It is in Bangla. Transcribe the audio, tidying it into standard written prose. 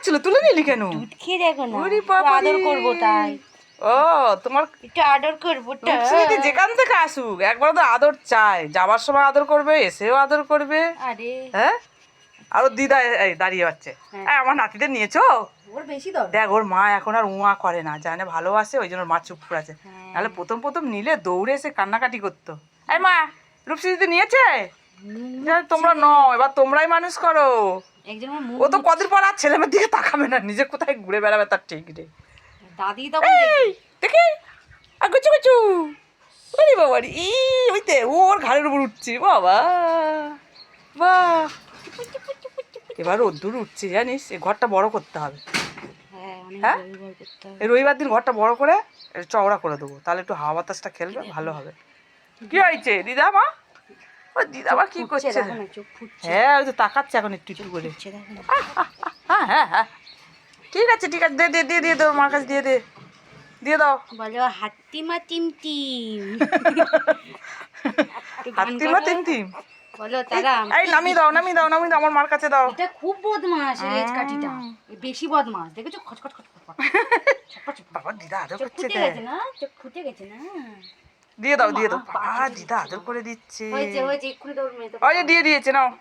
খাচ্ছিল, তুলে নিলি কেন? দুধ খেয়ে দেখো না, ওরে একটু বাবারে। আদর করবো তাই। ও তোমার একটু আদর করবো রূপসিদি যেখান থেকে আসুক একবার তো আদর চাই, যাবার সময় আদর করবে, এসেও আদর করবে। আরে হ্যাঁ, আর ওর দিদা এই দাঁড়িয়ে যাচ্ছে। হ্যাঁ। আমার নাতিদের নিয়েছো? ওর বেশি দরকার। দেখ ওর মা এখন আর উমা করে না, জানে ভালোবাসে, ওই জন্য ওর মা চুপ করে আছে। হ্যাঁ। নাহলে প্রথম প্রথম নিলে দৌড়ে এসে কান্নাকাটি করতো। এই মা, রূপসিদি নিয়েছে? তোমরা নও, এবার তোমরাই মানুষ করো। একজন আমার মুখ ও তো কদিন পর আর ছেলে মেয়ের দিকে তাকাবে না, নিজে কোথায় ঘুরে বেড়াবে তার ঠিক নেই। দাদি তখন এই দেখি গুচু গুচু, ওরে বাবারি, ওইতে ওর ঘাড়ের উপর উঠছে, বাবা বাহ। এবার রোদ্দুর উঠছে জানিস, এই ঘরটা বড় করতে হবে। হ্যাঁ অনেক হ্যাঁ? ব্যবহার করতে হবে। এই রবিবার দিন ঘরটা বড় করে একটু চওড়া করে দেবো, তাহলে একটু হাওয়া বাতাসটা খেলবে, ভালো হবে। কি হয়েছে দিদা মা? ও দিদা আবার কি ফুটছে করছে? দেখো না, চোখ ফুটছে। হ্যাঁ ওই তো তাকাচ্ছে এখন একটু একটু করে। ফুটছে দেখো না। হ্যাঁ হ্যাঁ হ্যাঁ, ঠিক আছে ঠিক আছে, দে দে দিয়ে দিয়ে তোর মার কাছে দিয়ে দে, দিয়ে দাও। বলো হাতিমা টিম টিম। হাতিমা তিম তিম। বলো তারা। এই নামিয়ে দাও নামিয়ে দাও নামিয়ে দাও, আমার মার কাছে দাও। এটা খুব বদমাস এই লেজ কাঠিটা, এ বেশি বদমাস, দেখেছো খচখচ খচখচ খচখচ। বাবা দিদা আদর চোখ করছে ফুটে দেখ। গেছে না, চোখ ফুটে গেছে না। দিয়ে দাও দিয়ে দাও, মা, বাবা বাবা দিদা আদর করে দিচ্ছে। হয়েছে হয়েছে, এক্ষুনি তোর মেয়ে তো ওই যে দিয়ে দিয়েছে, নাও